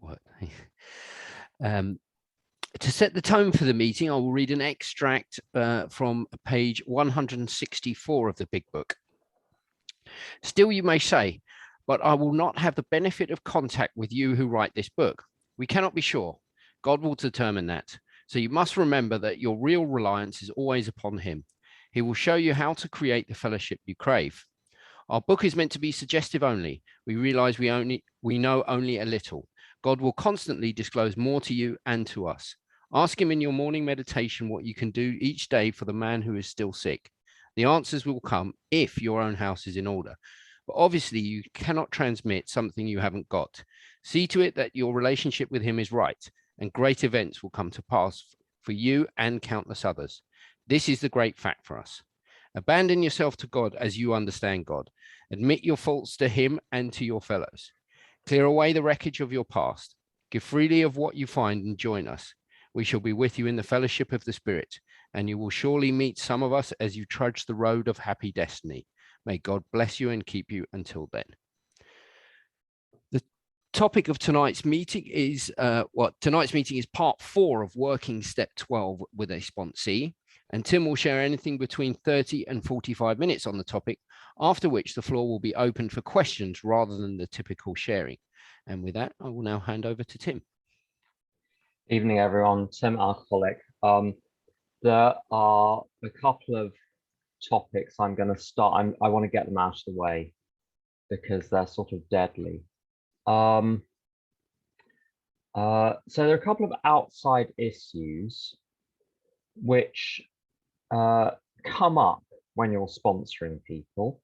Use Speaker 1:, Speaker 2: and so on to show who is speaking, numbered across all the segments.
Speaker 1: What? um, to set the tone for the meeting, I will read an extract from page 164 of the Big Book. Still, you may say, but I will not have the benefit of contact with you who write this book. We cannot be sure. God will determine that. So you must remember that your real reliance is always upon him. He will show you how to create the fellowship you crave. Our book is meant to be suggestive only. We realize we know only a little. God will constantly disclose more to you and to us. Ask him in your morning meditation what you can do each day for the man who is still sick. The answers will come if your own house is in order. But obviously, you cannot transmit something you haven't got. See to it that your relationship with him is right, and great events will come to pass for you and countless others. This is the great fact for us. Abandon yourself to God as you understand God. Admit your faults to him and to your fellows. Clear away the wreckage of your past. Give freely of what you find and join us. We shall be with you in the fellowship of the Spirit, and you will surely meet some of us as you trudge the road of happy destiny. May God bless you and keep you until then. The topic of tonight's meeting is part 4 of working step 12 with a sponsee. And Tim will share anything between 30 and 45 minutes on the topic, after which the floor will be open for questions rather than the typical sharing. And with that, I will now hand over to Tim.
Speaker 2: Evening, everyone. Tim, alcoholic. There are a couple of topics I'm going to start. I want to get them out of the way because they're sort of deadly. So there are a couple of outside issues which come up when you're sponsoring people.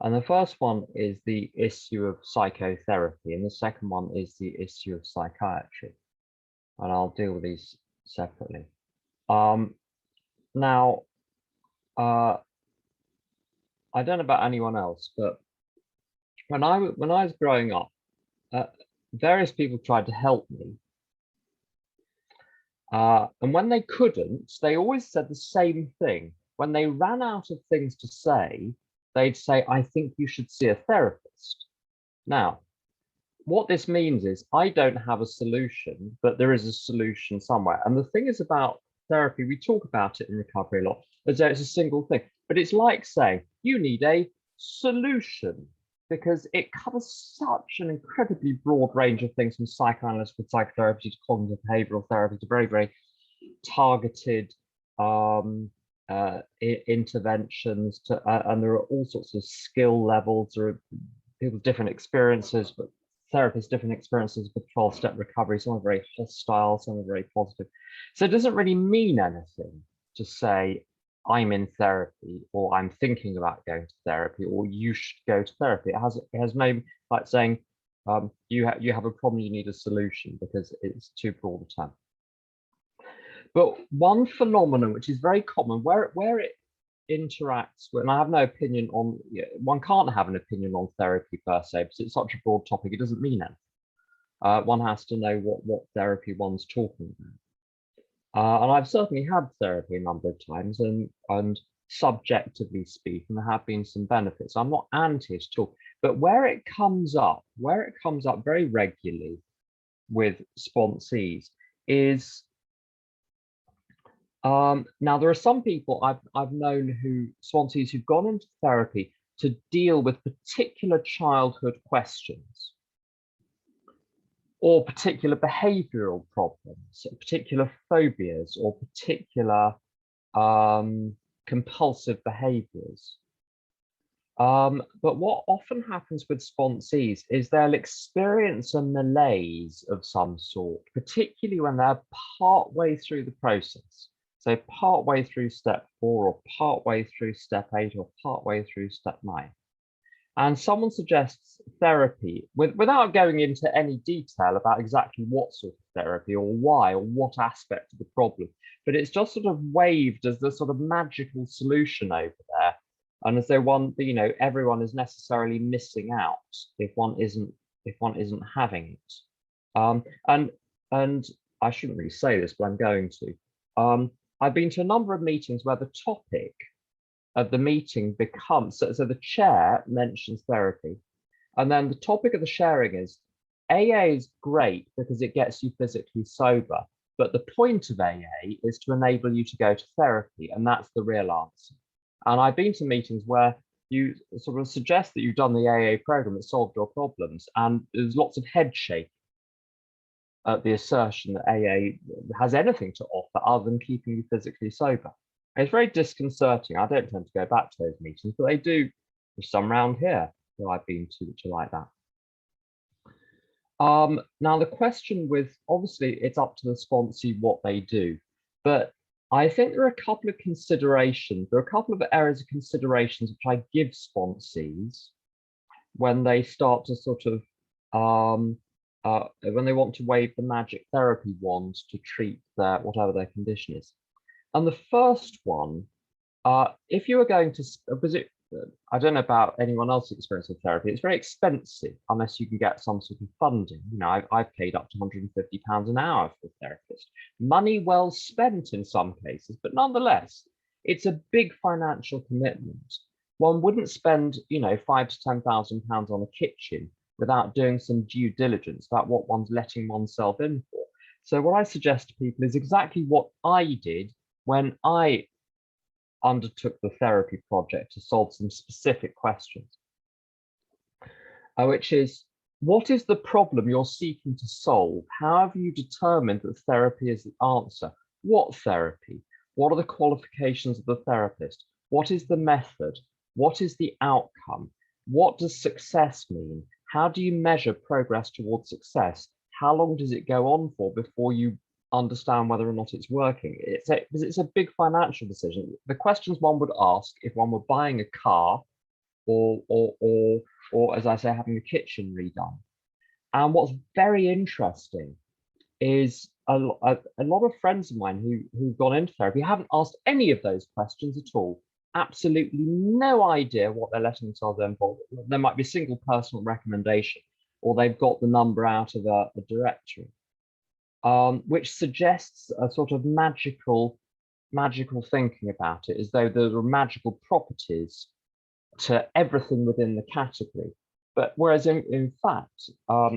Speaker 2: And the first one is the issue of psychotherapy, and the second one is the issue of psychiatry. And I'll deal with these separately. Now, I don't know about anyone else, but when I was growing up, various people tried to help me. And when they couldn't, they always said the same thing. When they ran out of things to say, they'd say, I think you should see a therapist. Now, what this means is I don't have a solution, but there is a solution somewhere. And the thing is about therapy, we talk about it in recovery a lot, as though it's a single thing. But it's like saying you need a solution, because it covers such an incredibly broad range of things, from psychoanalysis with psychotherapy to cognitive behavioral therapy to very, very targeted interventions to, and there are all sorts of skill levels. There are people's different experiences, but therapists' different experiences with 12-step recovery. Some are very hostile, some are very positive. So it doesn't really mean anything to say, I'm in therapy, or I'm thinking about going to therapy, or you should go to therapy. It has no, like saying, you have a problem, you need a solution, because it's too broad a term. But one phenomenon which is very common, where it interacts with, and I have no opinion on, one can't have an opinion on therapy per se, because it's such a broad topic, it doesn't mean anything. One has to know what therapy one's talking about. And I've certainly had therapy a number of times, and subjectively speaking, there have been some benefits. I'm not anti it at all, but where it comes up very regularly with sponsees is, now there are some people I've known sponsees who've gone into therapy to deal with particular childhood questions, or particular behavioral problems, particular phobias, or particular compulsive behaviors. But what often happens with sponsees is they'll experience a malaise of some sort, particularly when they're partway through the process. So partway through step 4, or partway through step 8, or partway through step 9. And someone suggests therapy without going into any detail about exactly what sort of therapy, or why, or what aspect of the problem, but it's just sort of waved as the sort of magical solution over there, and as though everyone is necessarily missing out if one isn't having it. And I shouldn't really say this, but I'm going to. I've been to a number of meetings where the topic of the meeting becomes, so the chair mentions therapy, and then the topic of the sharing is, AA is great because it gets you physically sober, but the point of AA is to enable you to go to therapy, and that's the real answer. And I've been to meetings where you sort of suggest that you've done the AA program that solved your problems, and there's lots of head shake at the assertion that AA has anything to offer other than keeping you physically sober. And it's very disconcerting. I don't tend to go back to those meetings, but they do. There's some round here that I've been to which are like that. Now the question with, obviously it's up to the sponsee what they do, but I think there are a couple of considerations. There are a couple of areas of considerations which I give sponsees when they start to sort of, when they want to wave the magic therapy wand to treat their, whatever their condition is. And the first one, if you are going to, I don't know about anyone else's experience with therapy, it's very expensive unless you can get some sort of funding. You know, I've paid up to £150 an hour for a therapist. Money well spent in some cases, but nonetheless, it's a big financial commitment. One wouldn't spend, you know, £5,000 to £10,000 on a kitchen without doing some due diligence about what one's letting oneself in for. So what I suggest to people is exactly what I did when I undertook the therapy project to solve some specific questions, which is, what is the problem you're seeking to solve? How have you determined that therapy is the answer? What therapy? What are the qualifications of the therapist? What is the method? What is the outcome? What does success mean? How do you measure progress towards success? How long does it go on for before you understand whether or not it's working? It's a big financial decision. The questions one would ask if one were buying a car or as I say, having the kitchen redone. And what's very interesting is a lot of friends of mine who've gone into therapy haven't asked any of those questions at all. Absolutely no idea what they're letting themselves involved in. There might be a single personal recommendation, or they've got the number out of a directory. Which suggests a sort of magical thinking about it, as though there are magical properties to everything within the category. But whereas in fact,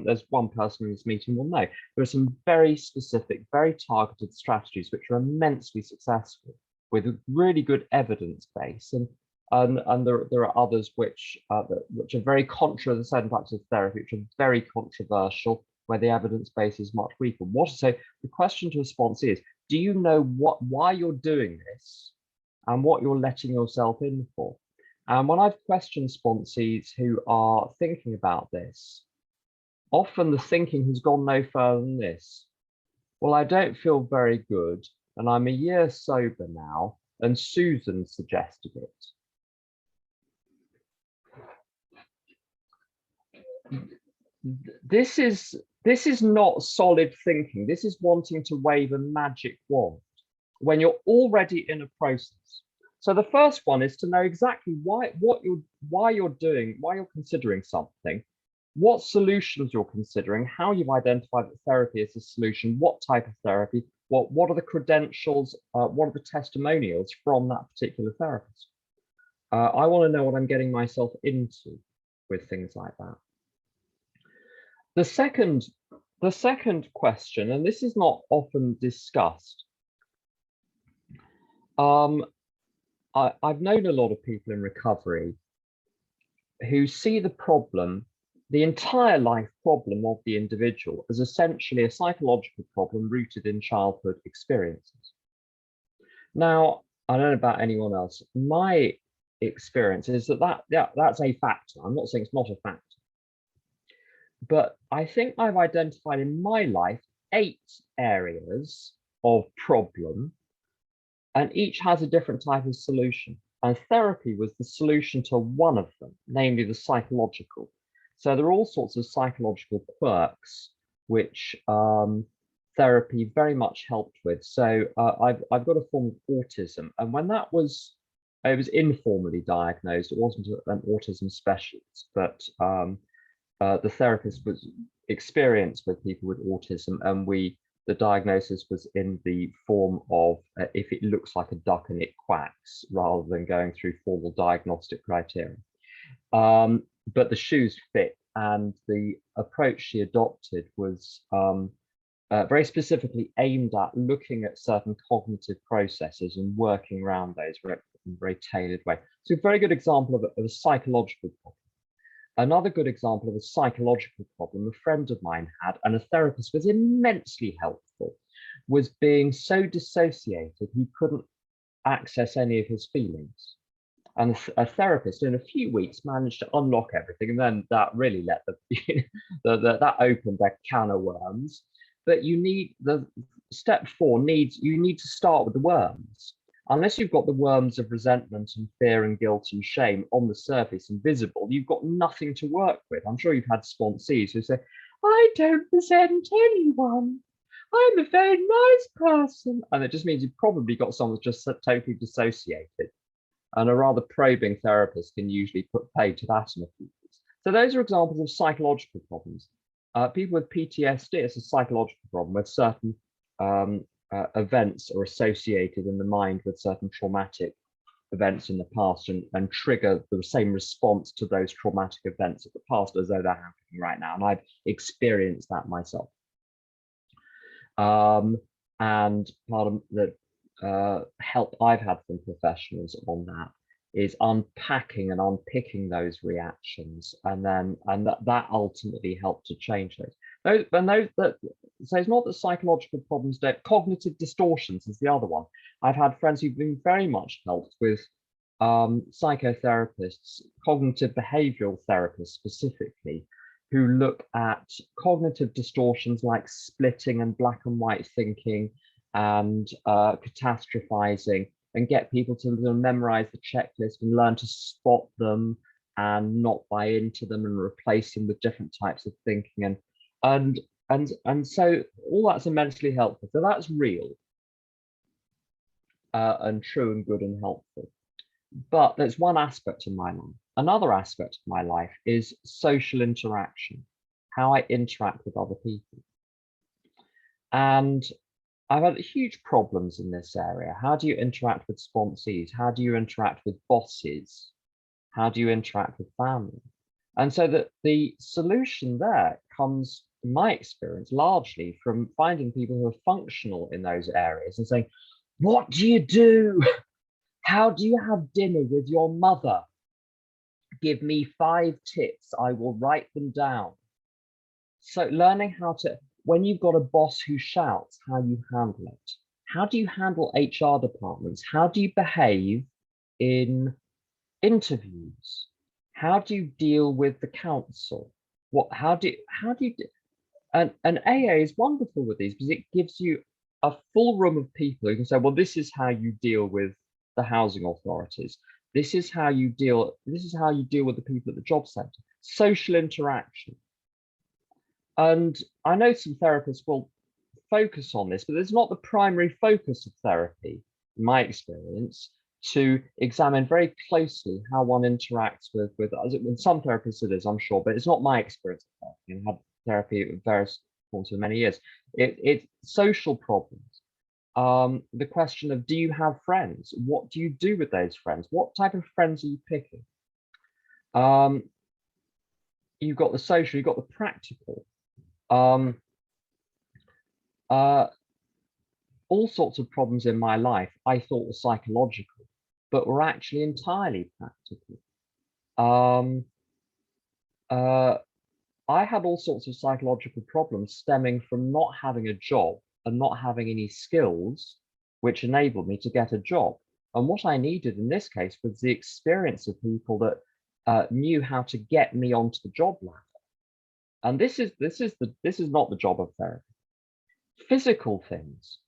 Speaker 2: as one person in this meeting will know, there are some very specific, very targeted strategies which are immensely successful with a really good evidence base. And there are others which are very certain types of therapy, which are very controversial, where the evidence base is much weaker. So the question to a sponsor is, do you know why you're doing this and what you're letting yourself in for? And when I've questioned sponsees who are thinking about this, often the thinking has gone no further than this. Well, I don't feel very good, and I'm a year sober now, and Susan suggested it. This is not solid thinking. This is wanting to wave a magic wand when you're already in a process. So the first one is to know exactly why you're considering something, what solutions you're considering, how you've identified that therapy is a solution, what type of therapy, what are the credentials, what are the testimonials from that particular therapist. I want to know what I'm getting myself into with things like that. The second question, and this is not often discussed, I've known a lot of people in recovery who see the problem, the entire life problem of the individual, as essentially a psychological problem rooted in childhood experiences. Now, I don't know about anyone else. My experience is that's a factor. I'm not saying it's not a factor. But I think I've identified in my life 8 areas of problem, and each has a different type of solution. And therapy was the solution to one of them, namely the psychological. So there are all sorts of psychological quirks which therapy very much helped with. So I've got a form of autism, and when it was informally diagnosed. It wasn't an autism specialist, but the therapist was experienced with people with autism, and the diagnosis was in the form of if it looks like a duck and it quacks, rather than going through formal diagnostic criteria. But the shoes fit and the approach she adopted was very specifically aimed at looking at certain cognitive processes and working around those in a very tailored way. So a very good example of a psychological problem. Another good example of a psychological problem a friend of mine had, and a therapist was immensely helpful, was being so dissociated he couldn't access any of his feelings. And a therapist in a few weeks managed to unlock everything, and then that really let that opened a can of worms. But you need the step 4 you need to start with the worms. Unless you've got the worms of resentment and fear and guilt and shame on the surface and visible, you've got nothing to work with. I'm sure you've had sponsees who say, I don't resent anyone. I'm a very nice person. And it just means you've probably got someone that's just totally dissociated. And a rather probing therapist can usually put paid to that in a few weeks. So those are examples of psychological problems. People with PTSD, it's a psychological problem where certain events are associated in the mind with certain traumatic events in the past and trigger the same response to those traumatic events of the past as though they're happening right now. And I've experienced that myself. And part of the help I've had from professionals on that is unpacking and unpicking those reactions, and that ultimately helped to change those. So it's not that psychological problems don't. Cognitive distortions is the other one. I've had friends who've been very much helped with psychotherapists, cognitive behavioral therapists specifically, who look at cognitive distortions like splitting and black and white thinking and catastrophizing, and get people to memorize the checklist and learn to spot them and not buy into them and replace them with different types of thinking. And so all that's immensely helpful. So that's real and true and good and helpful. But there's one aspect of my life. Another aspect of my life is social interaction, how I interact with other people. And I've had huge problems in this area. How do you interact with sponsees? How do you interact with bosses? How do you interact with family? And so that the solution there comes, in my experience, largely from finding people who are functional in those areas and saying, what do you do? How do you have dinner with your mother? Give me 5 tips. I will write them down. So learning how to, when you've got a boss who shouts, how you handle it. How do you handle HR departments? How do you behave in interviews? How do you deal with the council? And AA is wonderful with these because it gives you a full room of people who can say, well, this is how you deal with the housing authorities. This is how you deal with the people at the job centre. Social interaction. And I know some therapists will focus on this, but it's not the primary focus of therapy, in my experience, to examine very closely how one interacts with others. With some therapists it is, I'm sure, but it's not my experience of therapy. I've had therapy at various forms for many years. It's social problems. The question of, do you have friends? What do you do with those friends? What type of friends are you picking? You've got the social, you've got the practical. All sorts of problems in my life I thought were psychological, but were actually entirely practical. I had all sorts of psychological problems stemming from not having a job and not having any skills which enabled me to get a job. And what I needed in this case was the experience of people that knew how to get me onto the job ladder. And this is not the job of therapy. Physical things.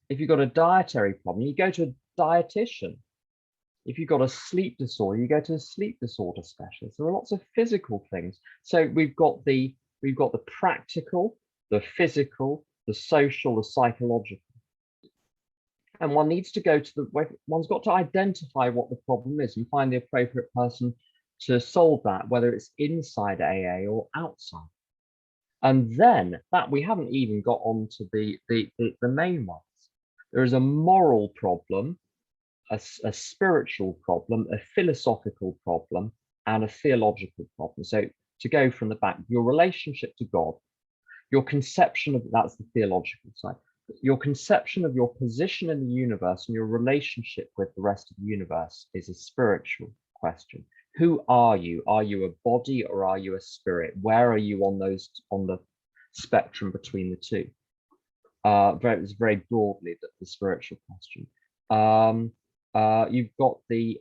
Speaker 2: If you've got a dietary problem, you go to a dietitian. If you've got a sleep disorder, you go to a sleep disorder specialist. There are lots of physical things. So we've got the practical, the physical, the social, the psychological. And one needs to go to one's got to identify what the problem is and find the appropriate person to solve that, whether it's inside AA or outside. And then that we haven't even got onto the main ones. There is a moral problem, a spiritual problem, a philosophical problem, and a theological problem. So to go from the back, your relationship to God, your conception of, that's the theological side, your conception of your position in the universe and your relationship with the rest of the universe is a spiritual question. Who are you? Are you a body or are you a spirit? Where are you on the spectrum between the two? It's very broadly the spiritual question. You've got the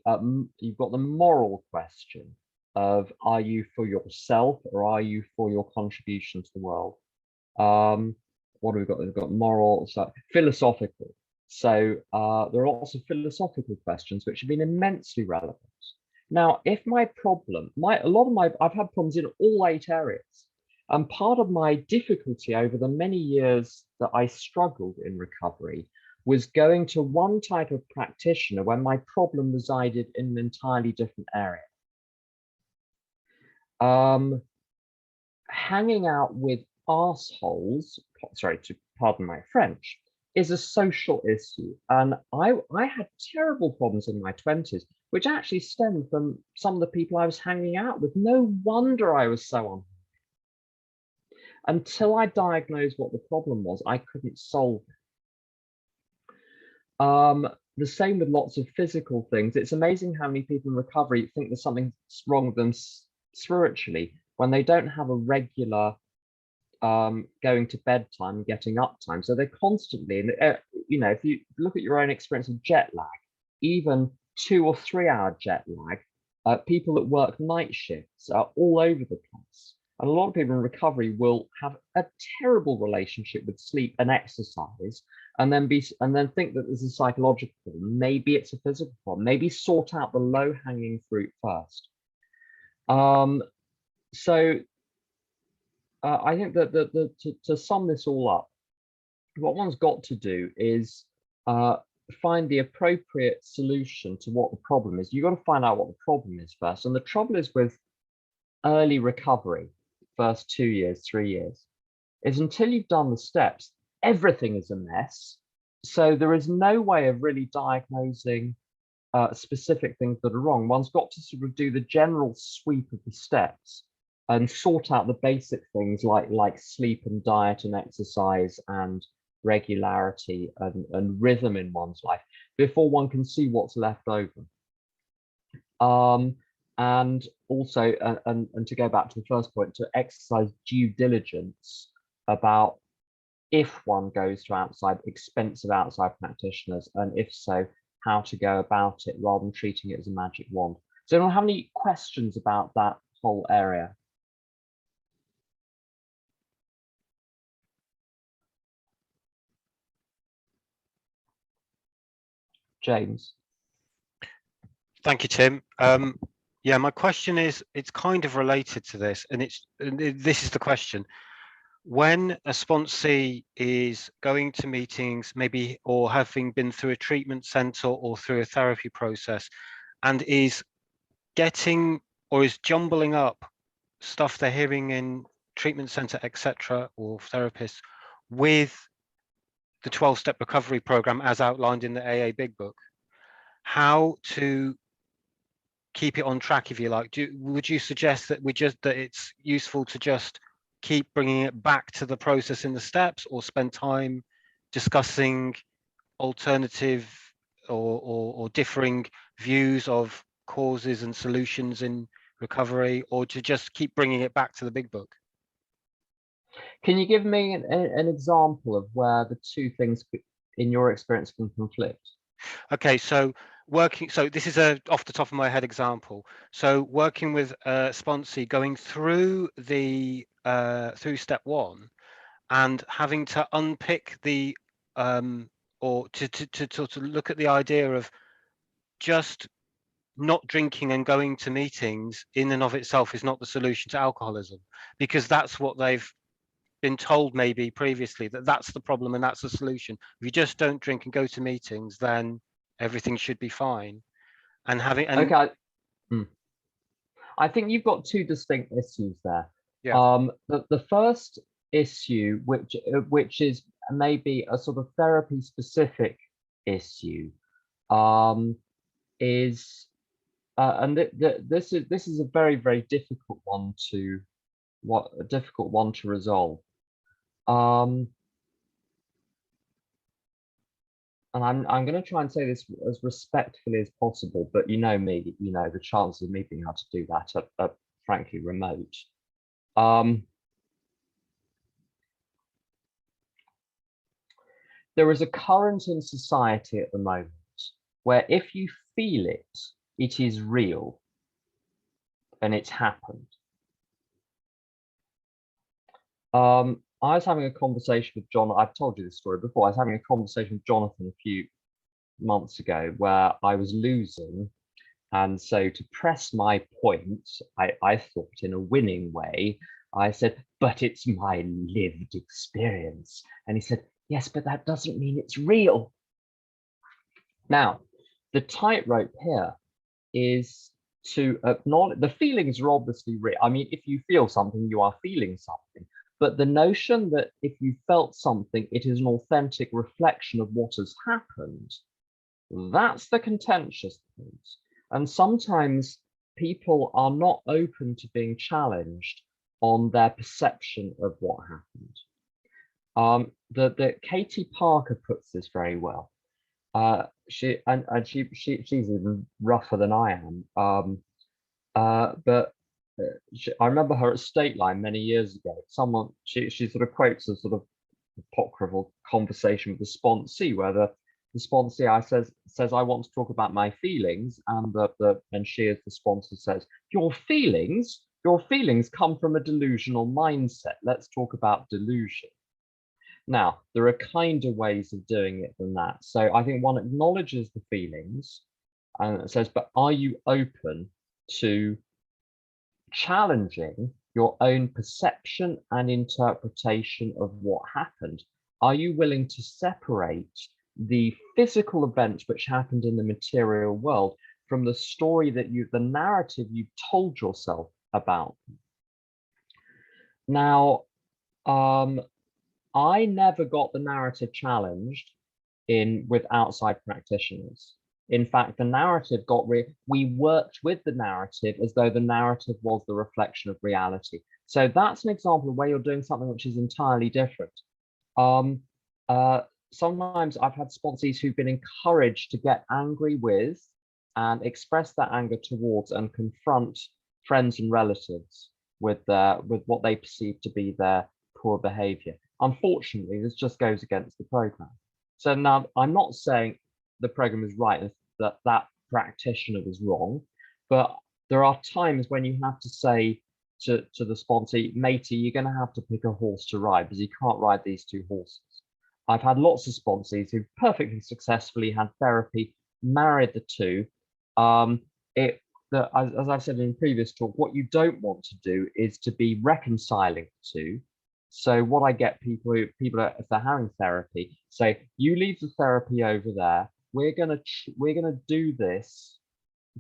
Speaker 2: moral question of, are you for yourself or are you for your contribution to the world? What have we got? We've got moral, so philosophical. So there are lots of philosophical questions which have been immensely relevant. Now, if my problem, I've had problems in all 8 areas. And part of my difficulty over the many years that I struggled in recovery was going to one type of practitioner when my problem resided in an entirely different area. Hanging out with arseholes, sorry, to pardon my French, is a social issue. And I had terrible problems in my 20s, which actually stemmed from some of the people I was hanging out with. No wonder I was so unhappy. Until I diagnosed what the problem was, I couldn't solve it. The same with lots of physical things. It's amazing how many people in recovery think there's something wrong with them spiritually when they don't have a regular going to bed time, getting up time. So they're constantly, if you look at your own experience of jet lag, even 2 or 3 hour jet lag, people that work night shifts are all over the place. And a lot of people in recovery will have a terrible relationship with sleep and exercise, and then think that there's a psychological problem. Maybe it's a physical problem. Maybe sort out the low-hanging fruit first. I think that to sum this all up, what one's got to do is find the appropriate solution to what the problem is. You've got to find out what the problem is first. And the trouble is with early recovery, first 2 years, 3 years, is until you've done the steps, everything is a mess. So there is no way of really diagnosing specific things that are wrong. One's got to sort of do the general sweep of the steps and sort out the basic things like sleep and diet and exercise and regularity and rhythm in one's life before one can see what's left over. And also, and to go back to the first point, to exercise due diligence about if one goes to expensive outside practitioners, and if so, how to go about it rather than treating it as a magic wand. So do you have any questions about that whole area? James.
Speaker 3: Thank you, Tim. Yeah, my question is, it's kind of related to this, and this is the question. When a sponsee is going to meetings, maybe, or having been through a treatment center or through a therapy process, and is getting or is jumbling up stuff they're hearing in treatment center, etc., or therapists with the 12-step recovery program as outlined in the AA Big Book, how to keep it on track, if you like? Would you suggest that it's useful to just keep bringing it back to the process in the steps, or spend time discussing alternative or differing views of causes and solutions in recovery, or to just keep bringing it back to the Big Book?
Speaker 2: Can you give me an example of where the two things in your experience can conflict? Okay,
Speaker 3: so this is a off the top of my head example. So working with a sponsee, going through the through step 1 and having to unpick the or to look at the idea of just not drinking and going to meetings in and of itself is not the solution to alcoholism, because that's what they've been told maybe previously, that's the problem and that's the solution. If you just don't drink and go to meetings, then everything should be fine. Okay.
Speaker 2: I think you've got two distinct issues there.
Speaker 3: Yeah.
Speaker 2: The first issue, which is maybe a sort of therapy specific issue, is and this is a very, very difficult one to resolve. And I'm going to try and say this as respectfully as possible, but you know me, you know the chances of me being able to do that are frankly remote. There is a current in society at the moment where if you feel it, it is real and it's happened. I was having a conversation with John. I've told you this story before. I was having a conversation with Jonathan a few months ago where I was losing. And so to press my point, I thought in a winning way, I said, but it's my lived experience. And he said, yes, but that doesn't mean it's real. Now, the tightrope here is to acknowledge the feelings are obviously real. I mean, if you feel something, you are feeling something. But the notion that if you felt something, it is an authentic reflection of what has happened, that's the contentious point. And sometimes people are not open to being challenged on their perception of what happened. The Katie Parker puts this very well. She's even rougher than I am. But I remember her at State Line many years ago. She sort of quotes a sort of apocryphal conversation with the sponsee, where the sponsee says I want to talk about my feelings, and she as the sponsor says, your feelings come from a delusional mindset. Let's talk about delusion. Now, there are kinder ways of doing it than that. So I think one acknowledges the feelings and says, but are you open to challenging your own perception and interpretation of what happened? Are you willing to separate the physical events which happened in the material world from the story that the narrative you told yourself about? Now, I never got the narrative challenged with outside practitioners. In fact, the narrative we worked with the narrative as though the narrative was the reflection of reality. So that's an example of where you're doing something which is entirely different. Sometimes I've had sponsees who've been encouraged to get angry with and express that anger towards and confront friends and relatives with what they perceive to be their poor behavior. Unfortunately, this just goes against the program. So now I'm not saying the program is right and that practitioner was wrong, but there are times when you have to say to the sponsee, matey, you're going to have to pick a horse to ride because you can't ride these two horses. I've had lots of sponsees who perfectly successfully had therapy, married the two. As I've said in a previous talk, what you don't want to do is to be reconciling the two. So what I get people if they're having therapy, say, you leave the therapy over there. We're gonna do this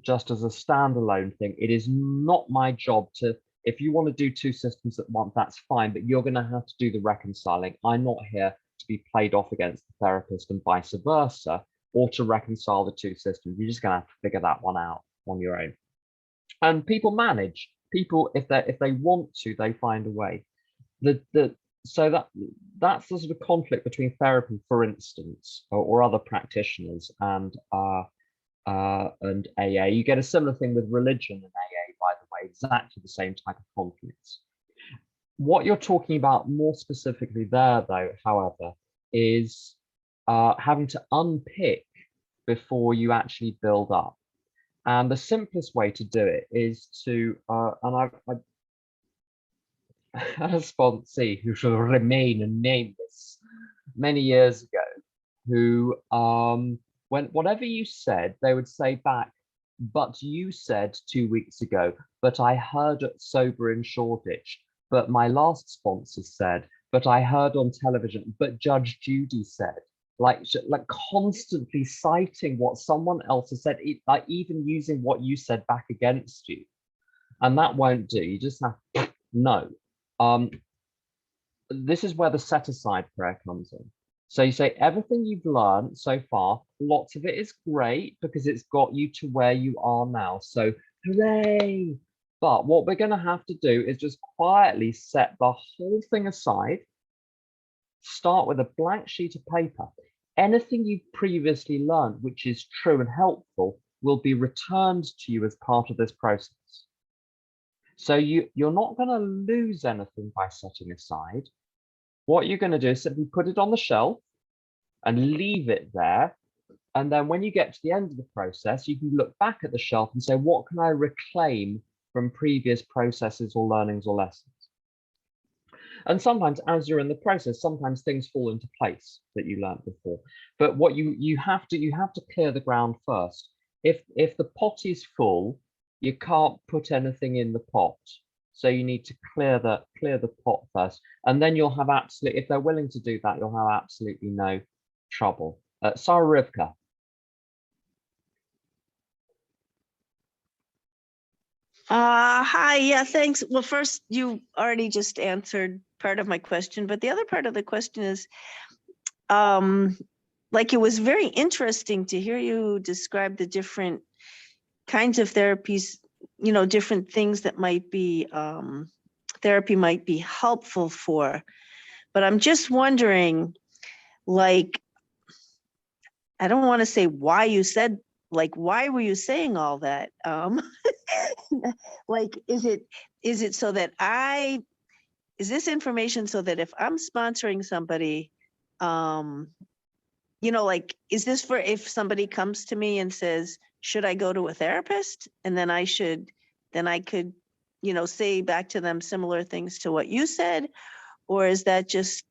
Speaker 2: just as a standalone thing. It is not my job to. If you want to do two systems at once, that's fine, but you're going to have to do the reconciling. I'm not here to be played off against the therapist and vice versa, or to reconcile the two systems. You're just going to have to figure that one out on your own. And people manage. People, if they want to, they find a way. So that's the sort of conflict between therapy, for instance, or other practitioners and AA. You get a similar thing with religion and AA, by the way, exactly the same type of conflicts. What you're talking about more specifically there, though, however, is having to unpick before you actually build up. And the simplest way to do it is to, and I had a sponsee who shall remain nameless many years ago, who when whatever you said, they would say back, but you said 2 weeks ago, but I heard it sober in Shoreditch, but my last sponsor said, but I heard on television, but Judge Judy said, like constantly citing what someone else has said, like even using what you said back against you. And that won't do. You just have no. This is where the set aside prayer comes in. So you say everything you've learned so far, lots of it is great because it's got you to where you are now. So hooray! But what we're going to have to do is just quietly set the whole thing aside. Start with a blank sheet of paper. Anything you've previously learned, which is true and helpful, will be returned to you as part of this process. So you're not going to lose anything by setting aside. What you're going to do is simply put it on the shelf and leave it there. And then when you get to the end of the process, you can look back at the shelf and say, what can I reclaim from previous processes or learnings or lessons? And sometimes as you're in the process, sometimes things fall into place that you learned before. But what you have to clear the ground first. If the pot is full, you can't put anything in the pot. So you need to clear the pot first. And then you'll have if they're willing to do that, you'll have absolutely no trouble. Sarah Rivka.
Speaker 4: Hi, yeah, thanks. Well, first, you already just answered part of my question, but the other part of the question is, like, it was very interesting to hear you describe the different kinds of therapies, you know, different things that might be, therapy might be helpful for. But I'm just wondering, like, I don't want to say why you said, like, why were you saying all that? Like, is it so that is this information so that if I'm sponsoring somebody, you know, like, is this for if somebody comes to me and says, should I go to a therapist? And then I could, you know, say back to them similar things to what you said, or is that just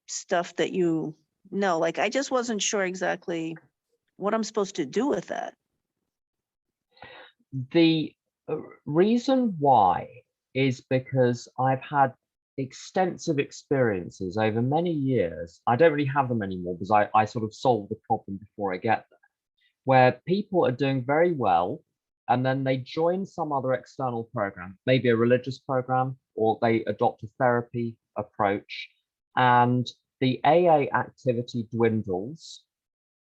Speaker 4: stuff that you know? Like, I just wasn't sure exactly what I'm supposed to do with that.
Speaker 2: The reason why is because I've had extensive experiences over many years. I don't really have them anymore because I sort of solve the problem before I get there, where people are doing very well and then they join some other external program, maybe a religious program, or they adopt a therapy approach, and the AA activity dwindles.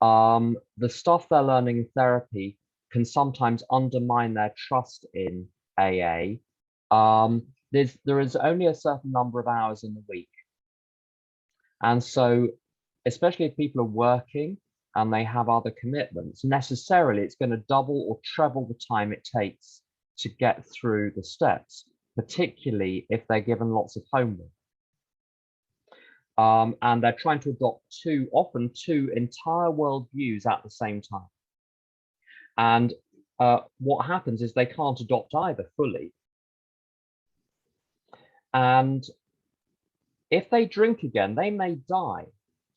Speaker 2: The stuff they're learning in therapy can sometimes undermine their trust in AA. There is only a certain number of hours in the week. And so, especially if people are working and they have other commitments, necessarily it's going to double or treble the time it takes to get through the steps, particularly if they're given lots of homework. And they're trying to adopt often two entire worldviews at the same time. And what happens is they can't adopt either fully. And if they drink again, they may die.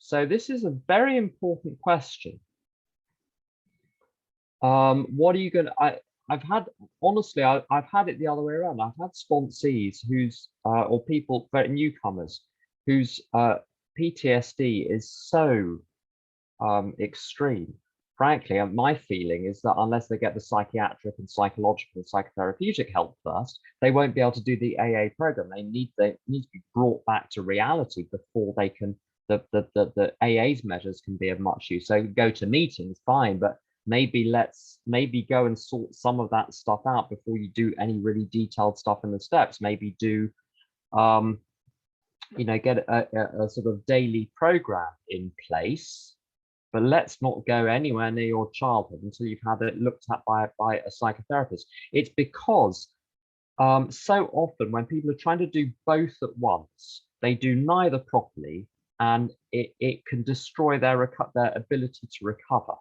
Speaker 2: So this is a very important question. What are you going to, I've had it the other way around. I've had sponsees or people, very newcomers, whose PTSD is so extreme. Frankly, my feeling is that unless they get the psychiatric and psychological and psychotherapeutic help first, they won't be able to do the AA program. They need to be brought back to reality before they can, the AA's measures can be of much use. So go to meetings, fine, but maybe go and sort some of that stuff out before you do any really detailed stuff in the steps. Maybe do, you know, get a sort of daily program in place. But let's not go anywhere near your childhood until you've had it looked at by a psychotherapist. It's because so often when people are trying to do both at once, they do neither properly, and it can destroy their ability to recover.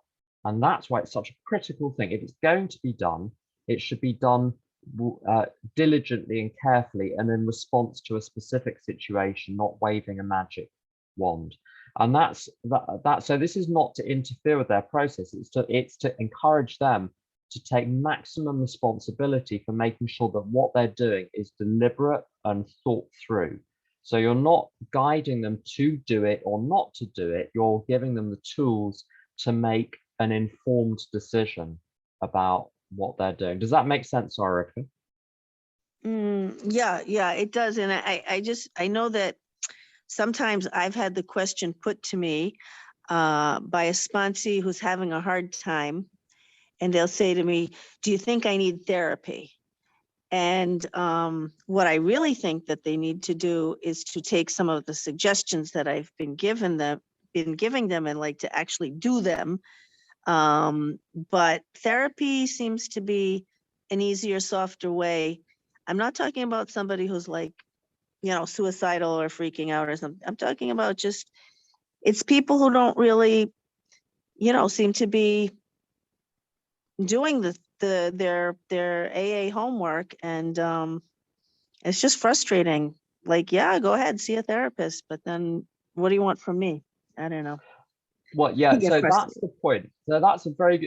Speaker 2: And that's why it's such a critical thing. If it's going to be done, it should be done diligently and carefully and in response to a specific situation, not waving a magic wand. And so this is not to interfere with their process, it's to encourage them to take maximum responsibility for making sure that what they're doing is deliberate and thought through. So you're not guiding them to do it or not to do it, you're giving them the tools to make an informed decision about what they're doing. Does that make sense, Orica?
Speaker 4: Yeah, it does. And I know that sometimes I've had the question put to me by a sponsee who's having a hard time, and they'll say to me, do you think I need therapy? And what I really think that they need to do is to take some of the suggestions that I've been giving them and like to actually do them. But therapy seems to be an easier, softer way. I'm not talking about somebody who's like, you know, suicidal or freaking out or something. I'm talking about just, it's people who don't really, you know, seem to be doing their AA homework, and it's just frustrating. Like, yeah, go ahead, see a therapist, but then what do you want from me? I don't know.
Speaker 2: Well, yeah,
Speaker 4: get
Speaker 2: so that's
Speaker 4: frustrated.
Speaker 2: the point. So that's very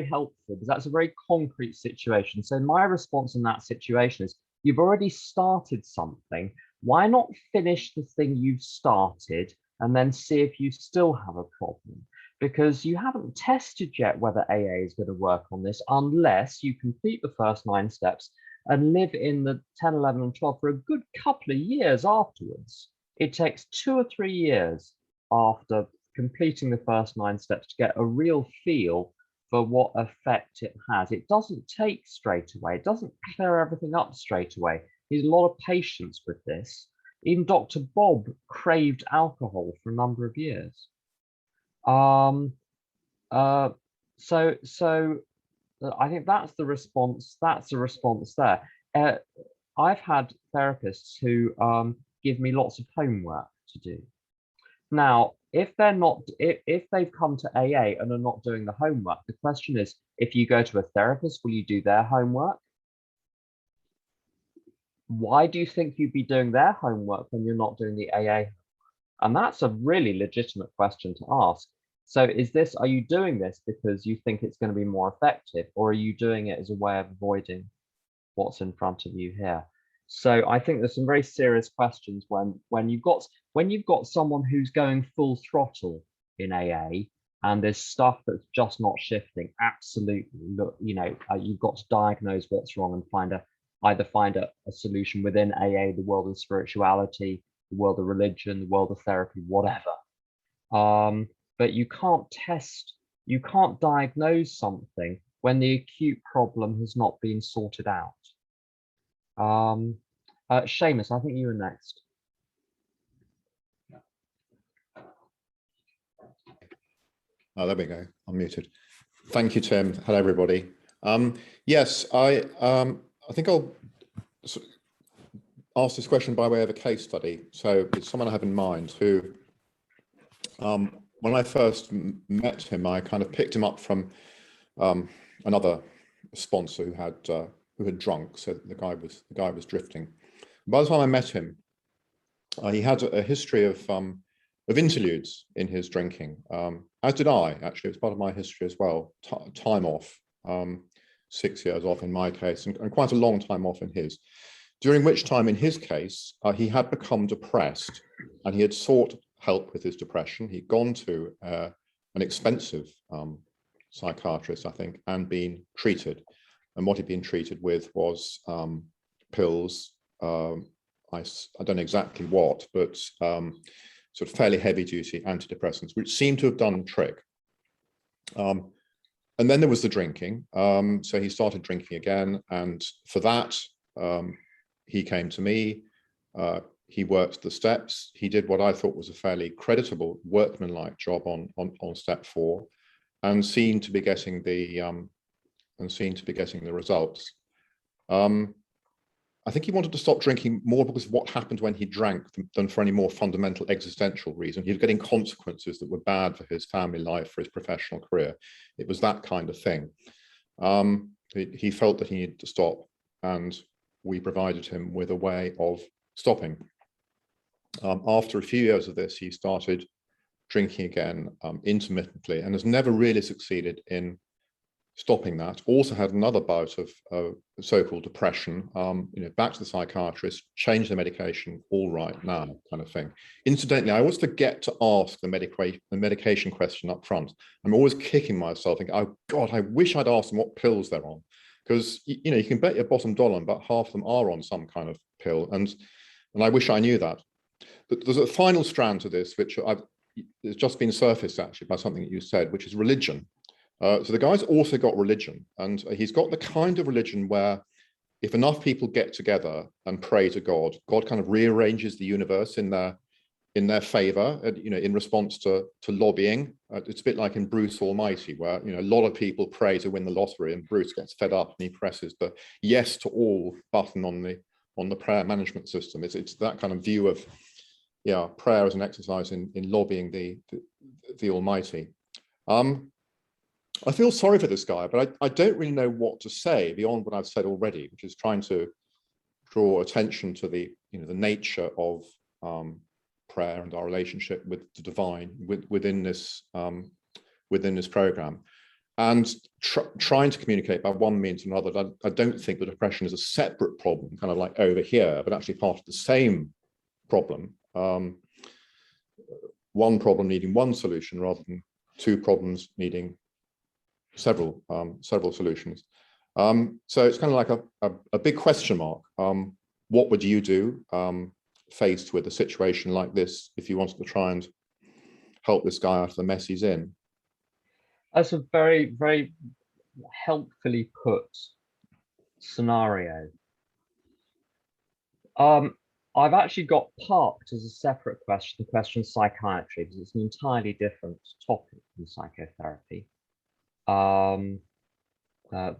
Speaker 2: helpful, because that's a very concrete situation. So my response in that situation is, you've already started something. Why not finish the thing you've started and then see if you still have a problem? Because you haven't tested yet whether AA is going to work on this unless you complete the first 9 steps and live in the 10, 11, and 12 for a good couple of years afterwards. It takes 2 or 3 years after completing the first 9 steps to get a real feel for what effect it has. It doesn't take straight away. It doesn't clear everything up straight away. There's a lot of patience with this. Even Dr. Bob craved alcohol for a number of years. So I think that's the response. That's the response there. I've had therapists who give me lots of homework to do. Now, if they've come to AA and are not doing the homework, the question is, if you go to a therapist, will you do their homework? Why do you think you'd be doing their homework when you're not doing the AA? And that's a really legitimate question to ask. So are you doing this because you think it's going to be more effective, or are you doing it as a way of avoiding what's in front of you here? So I think there's some very serious questions when you've got someone who's going full throttle in AA and there's stuff that's just not shifting. Absolutely, look, you've got to diagnose what's wrong and either find a solution within AA, the world of spirituality, the world of religion, the world of therapy, whatever. But you can't diagnose something when the acute problem has not been sorted out. Seamus, I think you were next.
Speaker 5: Oh, there we go. I'm muted. Thank you, Tim. Hello, everybody. Yes, I think I'll ask this question by way of a case study. So it's someone I have in mind who, when I first met him, I kind of picked him up from another sponsor who had drunk. So the guy was drifting. By the time I met him, he had a history of interludes in his drinking, as did I. Actually, it was part of my history as well. Time off, 6 years off in my case, and quite a long time off in his. During which time, in his case, he had become depressed, and he had sought help with his depression. He'd gone to an expensive psychiatrist, I think, and been treated. And what he'd been treated with was pills. I don't know exactly what, but sort of fairly heavy-duty antidepressants, which seemed to have done the trick. And then there was the drinking. So he started drinking again, and for that, he came to me. He worked the steps. He did what I thought was a fairly creditable, workmanlike job on step 4, and seemed to be getting the results. I think he wanted to stop drinking more because of what happened when he drank than for any more fundamental existential reason. He was getting consequences that were bad for his family life, for his professional career. It was that kind of thing. He felt that he needed to stop, and we provided him with a way of stopping. After a few years of this, he started drinking again intermittently, and has never really succeeded in stopping that. Also had another bout of so-called depression, back to the psychiatrist, change the medication, all right now, kind of thing. Incidentally, I always forget to ask the medication question up front. I'm always kicking myself, thinking, oh God, I wish I'd asked them what pills they're on. Because you can bet your bottom dollar, but half of them are on some kind of pill, and I wish I knew that. there's a final strand to this, which it's just been surfaced actually by something that you said, which is religion. So the guy's also got religion, and he's got the kind of religion where if enough people get together and pray to God, God kind of rearranges the universe in their favor, in response to lobbying. It's a bit like in Bruce Almighty, where a lot of people pray to win the lottery, and Bruce gets fed up and he presses the yes to all button on the prayer management system. It's that kind of view of prayer as an exercise in lobbying the Almighty. I feel sorry for this guy, but I don't really know what to say beyond what I've said already, which is trying to draw attention to the nature of prayer and our relationship with the divine within this program, and trying to communicate by one means or another that I don't think the depression is a separate problem, kind of like over here, but actually part of the same problem. One problem needing one solution rather than two problems needing several solutions. So it's kind of like a big question mark. What would you do faced with a situation like this if you wanted to try and help this guy out of the mess he's in?
Speaker 2: That's a very, very helpfully put scenario. I've actually got parked as a separate question, the question of psychiatry, because it's an entirely different topic than psychotherapy.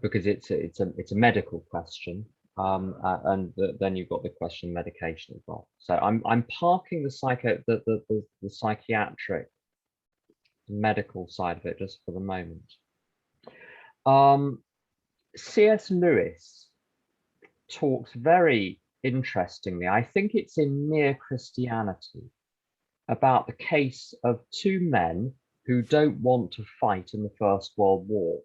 Speaker 2: Because it's a medical question, and then you've got the question of medication as well. So I'm parking the psychiatric medical side of it just for the moment. C.S. Lewis talks very interestingly, I think it's in Mere Christianity, about the case of two men who don't want to fight in the First World War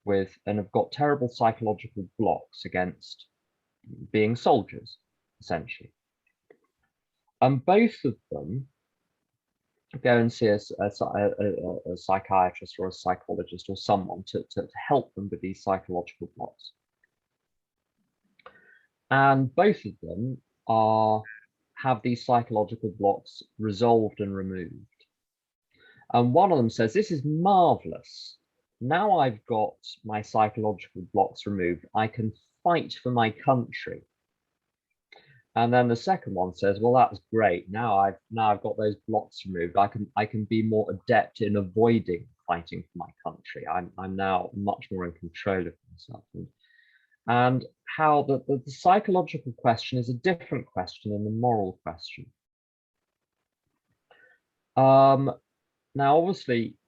Speaker 2: and have got terrible psychological blocks against being soldiers, essentially. And both of them go and see a psychiatrist or a psychologist or someone to help them with these psychological blocks. And both of them have these psychological blocks resolved and removed. And one of them says, "This is marvelous. Now I've got my psychological blocks removed, I can fight for my country." And then the second one says, "Well, that's great. Now I've got those blocks removed. I can be more adept in avoiding fighting for my country. I'm now much more in control of myself." And how the psychological question is a different question than the moral question. Now, obviously,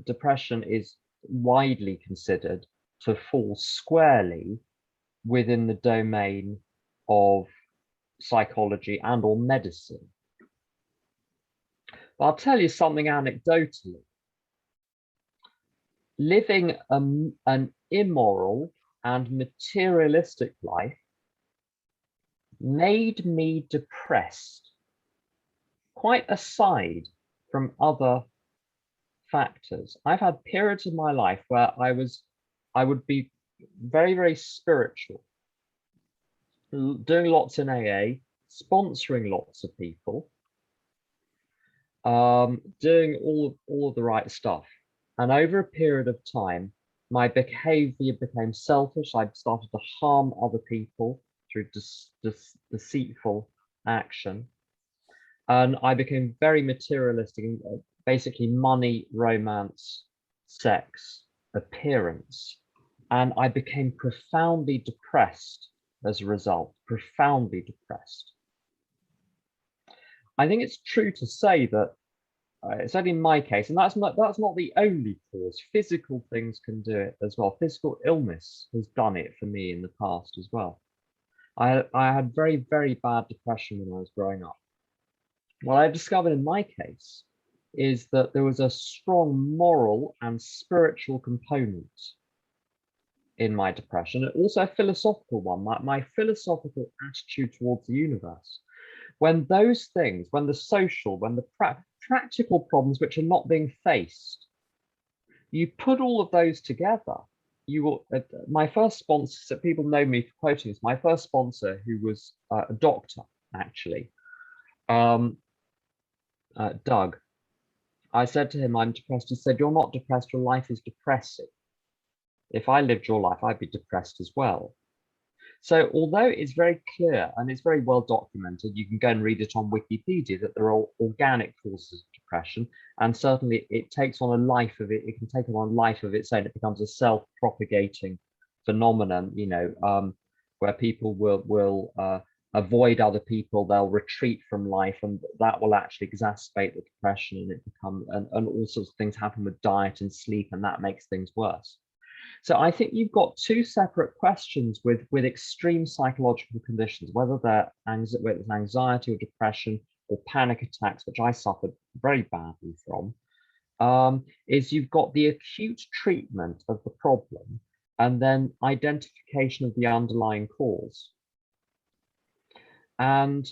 Speaker 2: depression is widely considered to fall squarely within the domain of psychology and or medicine. But I'll tell you something anecdotally. Living an immoral and materialistic life made me depressed, quite aside from other factors. I've had periods of my life where I would be very, very spiritual, doing lots in AA, sponsoring lots of people, doing all of the right stuff. And over a period of time, my behavior became selfish. I started to harm other people through deceitful action. And I became very materialistic, basically money, romance, sex, appearance. And I became profoundly depressed as a result, profoundly depressed. I think it's true to say that, certainly in my case, and that's not the only cause. Physical things can do it as well. Physical illness has done it for me in the past as well. I had very, very bad depression when I was growing up. What I discovered in my case is that there was a strong moral and spiritual component in my depression, and also a philosophical one, my philosophical attitude towards the universe. When those things, when the social, when the practical problems which are not being faced, you put all of those together, you will, my first sponsor, so people know me for quoting this, my first sponsor, who was a doctor, actually, Doug. I said to him, I'm depressed. He said, you're not depressed, your life is depressing. If I lived your life, I'd be depressed as well. So although it's very clear and it's very well documented, you can go and read it on Wikipedia, that there are organic causes of depression, and certainly it takes on a life of it. It can take on a life of its own. It becomes a self-propagating phenomenon, you know, where people will avoid other people, they'll retreat from life, and that will actually exacerbate the depression, and it becomes, and all sorts of things happen with diet and sleep, and that makes things worse. So I think you've got two separate questions with extreme psychological conditions, whether it's anxiety or depression or panic attacks, which I suffered very badly from, is you've got the acute treatment of the problem and then identification of the underlying cause. And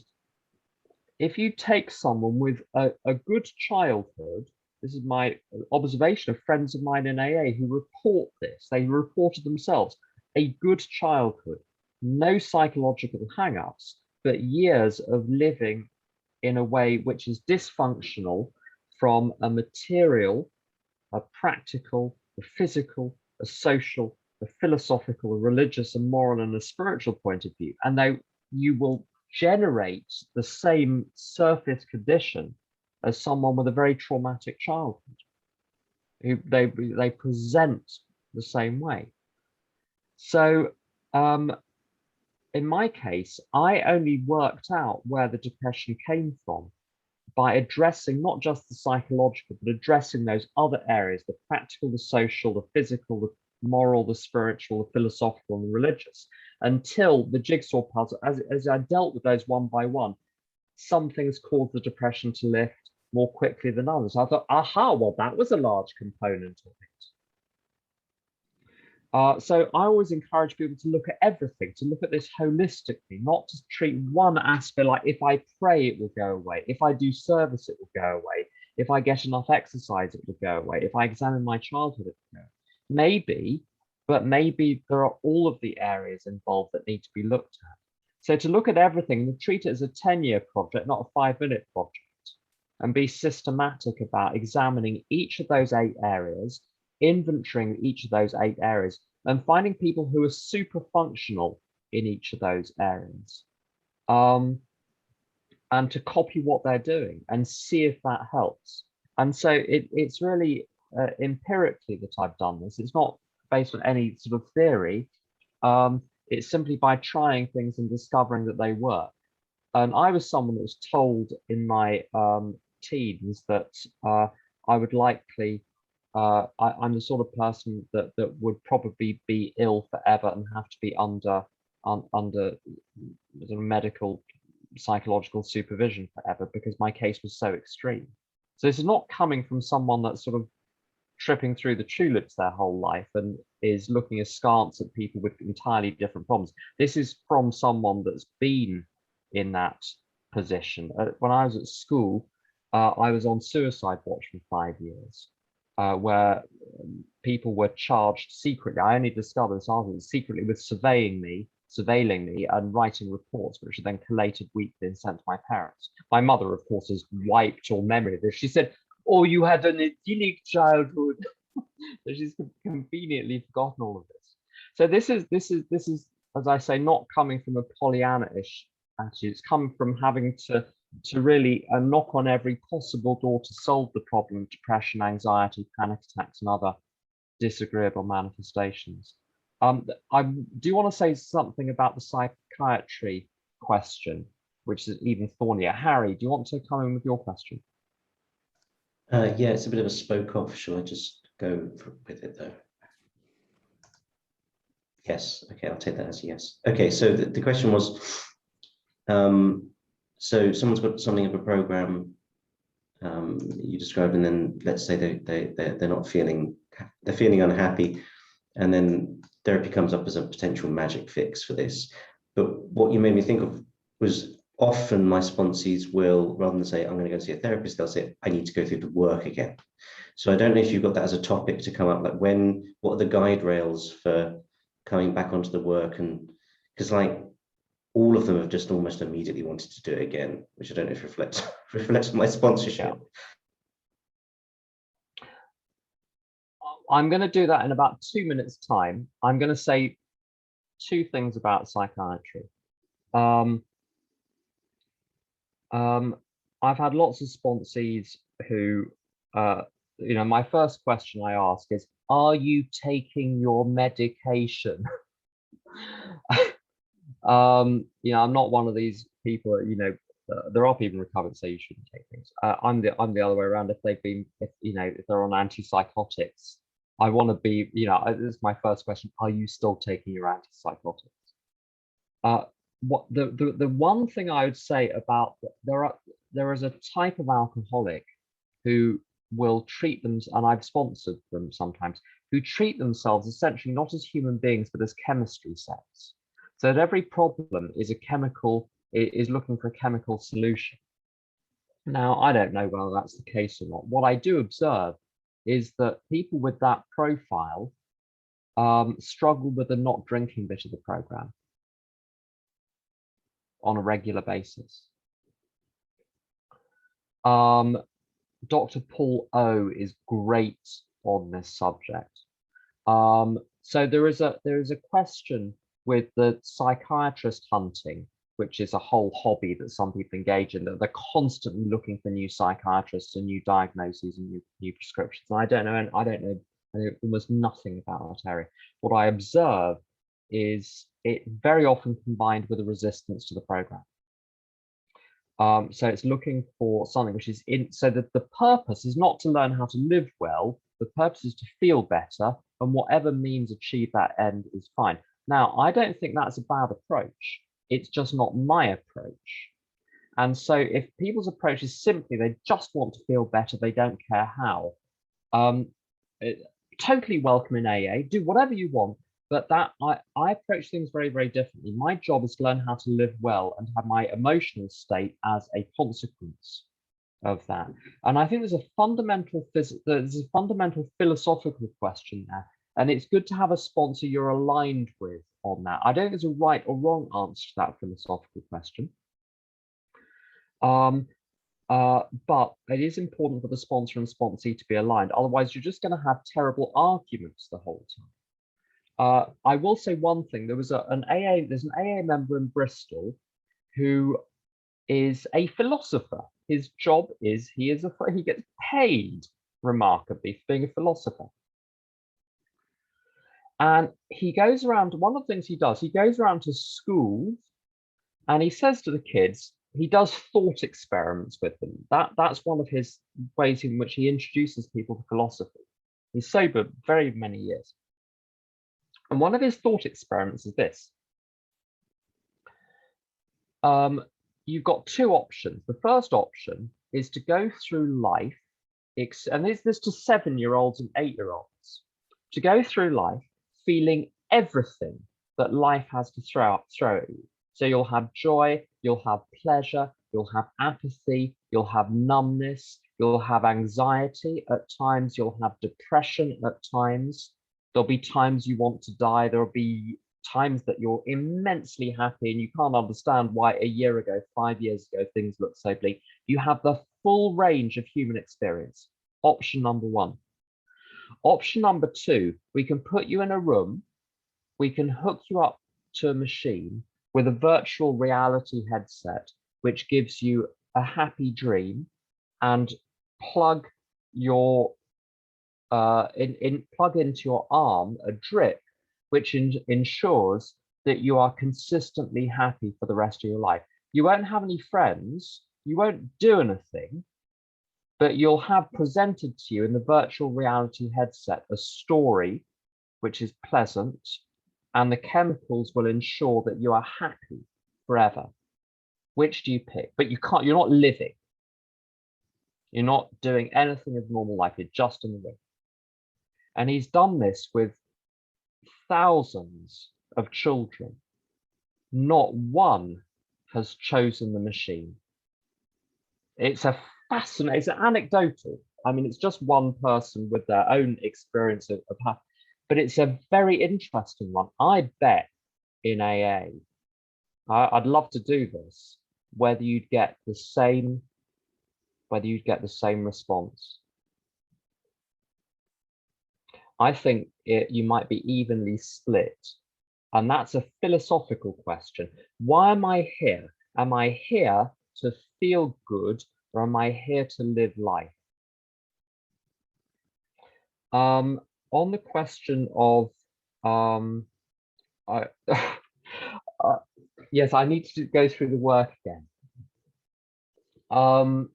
Speaker 2: if you take someone with a good childhood, this is my observation of friends of mine in AA who report this, they reported themselves, a good childhood, no psychological hang-ups, but years of living in a way which is dysfunctional from a material, a practical, a physical, a social, a philosophical, a religious, a moral, and a spiritual point of view. And you will generate the same surface condition as someone with a very traumatic childhood. They present the same way. So in my case, I only worked out where the depression came from by addressing not just the psychological, but addressing those other areas, the practical, the social, the physical, the moral, the spiritual, the philosophical, and the religious, until the jigsaw puzzle, as I dealt with those one by one, some things caused the depression to lift more quickly than others. I thought, aha, well, that was a large component of it. So I always encourage people to look at everything, to look at this holistically, not to treat one aspect like if I pray, it will go away. If I do service, it will go away. If I get enough exercise, it will go away. If I examine my childhood, it will go away. Maybe, but maybe there are all of the areas involved that need to be looked at. So to look at everything and treat it as a 10-year project, not a 5-minute project, and be systematic about examining each of those 8 areas, inventorying each of those 8 areas, and finding people who are super functional in each of those areas, and to copy what they're doing and see if that helps. And so it's really empirically that I've done this. It's not based on any sort of theory. It's simply by trying things and discovering that they work. And I was someone that was told in my teens that I would likely, I'm the sort of person that would probably be ill forever and have to be under sort of medical psychological supervision forever because my case was so extreme. So this is not coming from someone that's sort of tripping through the tulips their whole life and is looking askance at people with entirely different problems. This is from someone that's been in that position. When I was at school, I was on suicide watch for 5 years, where people were charged secretly. I only discovered this afterwards, secretly with surveilling me and writing reports, which are then collated weekly and sent to my parents. My mother, of course, has wiped all memory of this. She said, "Oh, you had an idyllic childhood." So she's conveniently forgotten all of this. So this is, as I say, not coming from a Pollyanna-ish attitude. It's coming from having to really knock on every possible door to solve the problem of depression, anxiety, panic attacks, and other disagreeable manifestations. I do want to say something about the psychiatry question, which is even thornier. Harry, do you want to come in with your question?
Speaker 6: Yeah, it's a bit of a spoke off. Shall I just go with it though? Yes. Okay, I'll take that as a yes. Okay, so the question was, so someone's got something of a program you described, and then let's say they're not feeling, they're feeling unhappy, and then therapy comes up as a potential magic fix for this. But what you made me think of was often my sponsees will, rather than say, I'm going to go see a therapist, they'll say, I need to go through the work again. So I don't know if you've got that as a topic to come up, like what are the guide rails for coming back onto the work? And because like, all of them have just almost immediately wanted to do it again, which I don't know if reflects on my sponsorship.
Speaker 2: I'm going to do that in about 2 minutes' time. I'm going to say 2 things about psychiatry. I've had lots of sponsees who, my first question I ask is, are you taking your medication? I'm not one of these people, there are people in recovery that say you shouldn't take things. I'm the other way around. If they're on antipsychotics, I want to be, this is my first question, are you still taking your antipsychotics? What the one thing I would say about there is a type of alcoholic who will treat them, and I've sponsored them sometimes, who treat themselves essentially not as human beings but as chemistry sets. So that every problem is looking for a chemical solution. Now, I don't know whether that's the case or not. What I do observe is that people with that profile struggle with the not drinking bit of the program on a regular basis. Dr. Paul O is great on this subject. So there is a question with the psychiatrist hunting, which is a whole hobby that some people engage in, that they're constantly looking for new psychiatrists and new diagnoses and new prescriptions. And I don't know almost nothing about that area. What I observe is it very often combined with a resistance to the program. So it's looking for something which is so that the purpose is not to learn how to live well, the purpose is to feel better, and whatever means achieve that end is fine. Now, I don't think that's a bad approach. It's just not my approach. And so if people's approach is simply they just want to feel better, they don't care how, totally welcome in AA, do whatever you want. But I approach things very, very differently. My job is to learn how to live well and have my emotional state as a consequence of that. And I think there's a fundamental philosophical question there. And it's good to have a sponsor you're aligned with on that. I don't think there's a right or wrong answer to that philosophical question. But it is important for the sponsor and sponsee to be aligned. Otherwise, you're just going to have terrible arguments the whole time. I will say one thing. There's an AA member in Bristol who is a philosopher. His job is he gets paid remarkably for being a philosopher. And he goes around, one of the things he does, he goes around to schools and he says to the kids, he does thought experiments with them. That's one of his ways in which he introduces people to philosophy. He's sober very many years. And one of his thought experiments is this. You've got 2 options. The first option is to go through life, and this to 7-year-olds and 8-year-olds, to go through life feeling everything that life has to throw at you. So you'll have joy, you'll have pleasure, you'll have apathy, you'll have numbness, you'll have anxiety at times, you'll have depression at times. There'll be times you want to die. There'll be times that you're immensely happy and you can't understand why a year ago, 5 years ago, things looked so bleak. You have the full range of human experience. Option number 1. Option number 2, we can put you in a room. We can hook you up to a machine with a virtual reality headset, which gives you a happy dream, and plug your plug into your arm a drip which ensures that you are consistently happy for the rest of your life. You won't have any friends, you won't do anything, but you'll have presented to you in the virtual reality headset a story which is pleasant, and the chemicals will ensure that you are happy forever. Which do you pick? But you're not living. You're not doing anything of normal life, you're just in the room. And he's done this with thousands of children. Not one has chosen the machine. It's anecdotal. I mean, it's just one person with their own experience of but it's a very interesting one. I bet in AA, I'd love to do this, whether you'd get the same response. I think you might be evenly split. And that's a philosophical question. Why am I here? Am I here to feel good, or am I here to live life? On the question of, yes, I need to go through the work again. Oh,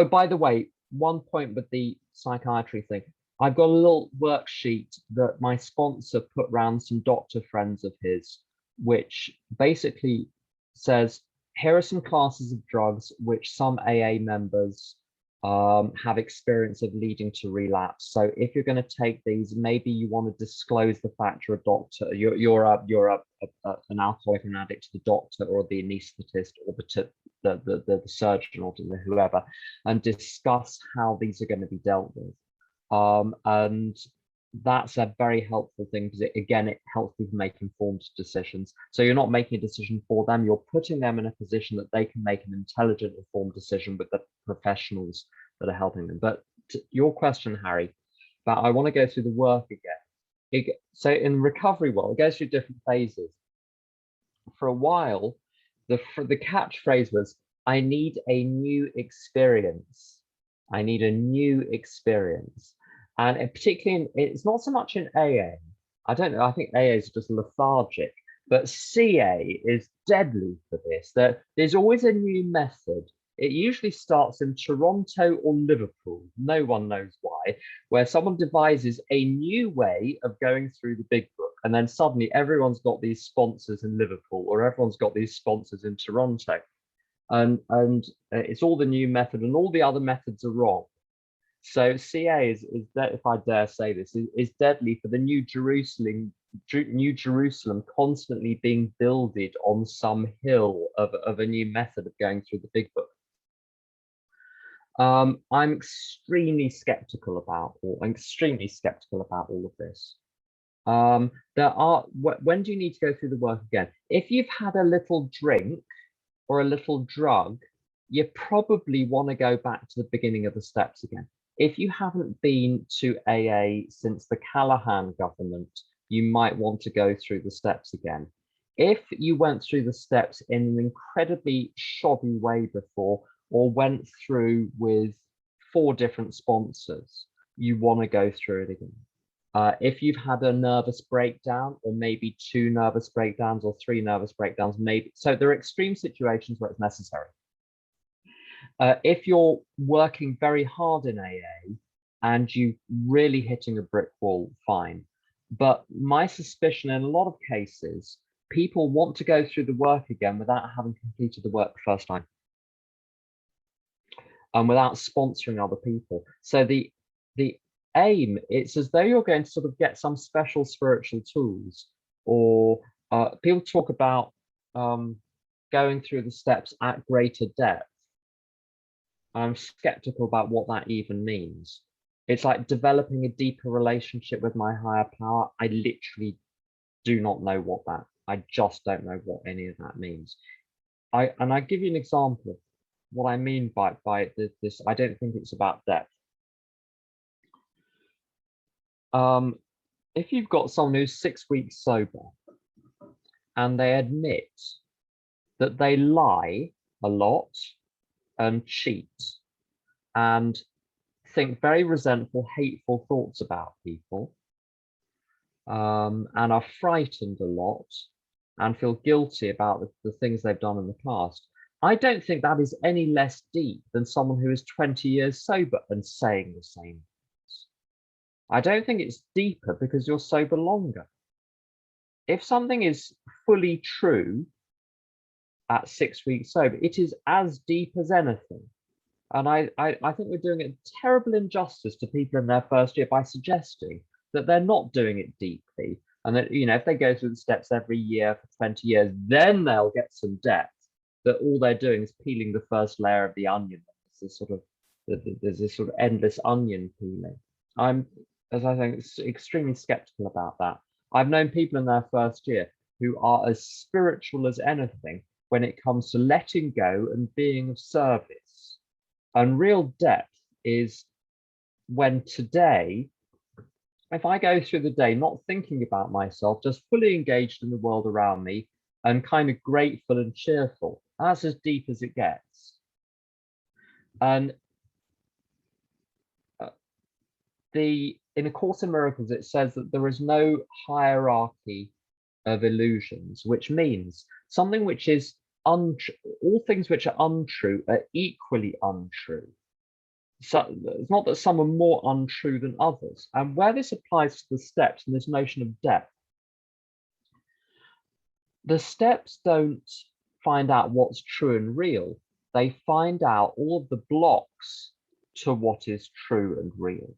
Speaker 2: by the way, one point with the psychiatry thing, I've got a little worksheet that my sponsor put round some doctor friends of his, which basically says, here are some classes of drugs which some AA members have experience of leading to relapse. So if you're going to take these, maybe you want to disclose the fact you're a doctor, you're an alcoholic and addict to the doctor or the anaesthetist or the surgeon or whoever, and discuss how these are going to be dealt with. And that's a very helpful thing, because it helps people make informed decisions. So you're not making a decision for them, you're putting them in a position that they can make an intelligent, informed decision with the professionals that are helping them. But to your question, Harry, but I want to go through the work again. So in recovery, well, it goes through different phases. For a while, the catchphrase was, I need a new experience. I need a new experience. And particularly, it's not so much in AA. I don't know, I think AA is just lethargic, but CA is deadly for this. There's always a new method. It usually starts in Toronto or Liverpool, no one knows why, where someone devises a new way of going through the big book. And then suddenly everyone's got these sponsors in Liverpool, or everyone's got these sponsors in Toronto. And it's all the new method, and all the other methods are wrong. So CA is that, if I dare say this, is deadly for the New Jerusalem constantly being builded on some hill of a new method of going through the big book. I'm extremely skeptical about all of this. When do you need to go through the work again? If you've had a little drink or a little drug, you probably want to go back to the beginning of the steps again. If you haven't been to AA since the Callahan government, you might want to go through the steps again. If you went through the steps in an incredibly shoddy way before, or went through with 4 different sponsors, you want to go through it again. If you've had a nervous breakdown, or maybe 2 nervous breakdowns or 3 nervous breakdowns, maybe. So there are extreme situations where it's necessary. If you're working very hard in AA and you're really hitting a brick wall, fine. But my suspicion, in a lot of cases, people want to go through the work again without having completed the work the first time, and without sponsoring other people. So the aim, it's as though you're going to sort of get some special spiritual tools, or people talk about going through the steps at greater depth. I'm skeptical about what that even means. It's like developing a deeper relationship with my higher power. I literally do not know what that, I just don't know what any of that means. I give you an example of what I mean by this. I don't think it's about depth. If you've got someone who's 6 weeks sober and they admit that they lie a lot and cheat and think very resentful, hateful thoughts about people, and are frightened a lot and feel guilty about the things they've done in the past, I don't think that is any less deep than someone who is 20 years sober and saying the same things. I don't think it's deeper because you're sober longer. If something is fully true at 6 weeks sober, it is as deep as anything. And I think we're doing a terrible injustice to people in their first year by suggesting that they're not doing it deeply, and that, you know, if they go through the steps every year for 20 years, then they'll get some depth. That all they're doing is peeling the first layer of the onion. There's this sort of endless onion peeling. I'm, as I think, extremely skeptical about that. I've known people in their first year who are as spiritual as anything when it comes to letting go and being of service. And real depth is when today, if I go through the day not thinking about myself, just fully engaged in the world around me and kind of grateful and cheerful, that's as deep as it gets. And in A Course in Miracles, it says that there is no hierarchy of illusions, which means something which is untrue, all things which are untrue are equally untrue. So it's not that some are more untrue than others. And where this applies to the steps and this notion of depth, the steps don't find out what's true and real. They find out all of the blocks to what is true and real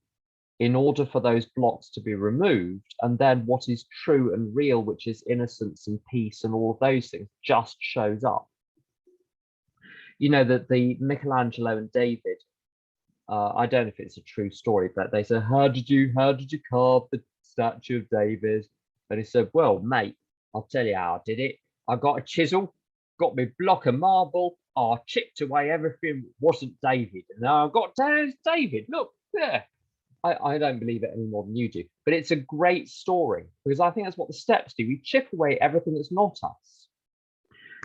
Speaker 2: in order for those blocks to be removed. And then what is true and real, which is innocence and peace and all of those things, just shows up. You know, that the Michelangelo and David, I don't know if it's a true story, but they said, how did you carve the statue of David? And he said, well, mate, I'll tell you how I did it. I got a chisel, got me block of marble, I chipped away everything wasn't David. And now I've got David, look, there. I don't believe it any more than you do, but it's a great story because I think that's what the steps do. We chip away everything that's not us.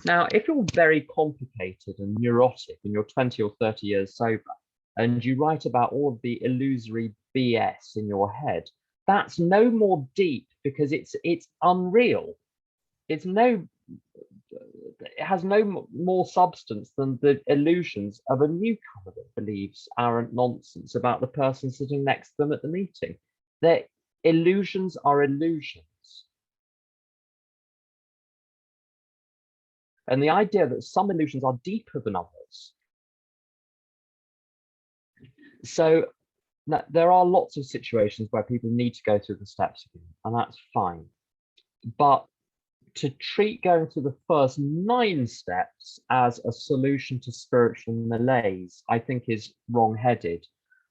Speaker 2: Now, if you're very complicated and neurotic and you're 20 or 30 years sober and you write about all of the illusory BS in your head, that's no more deep because it's unreal. It has no more substance than the illusions of a newcomer that believes arrant nonsense about the person sitting next to them at the meeting. Their illusions are illusions. And the idea that some illusions are deeper than others. So there are lots of situations where people need to go through the steps again, and that's fine. But to treat going through the first 9 steps as a solution to spiritual malaise, I think is wrong-headed.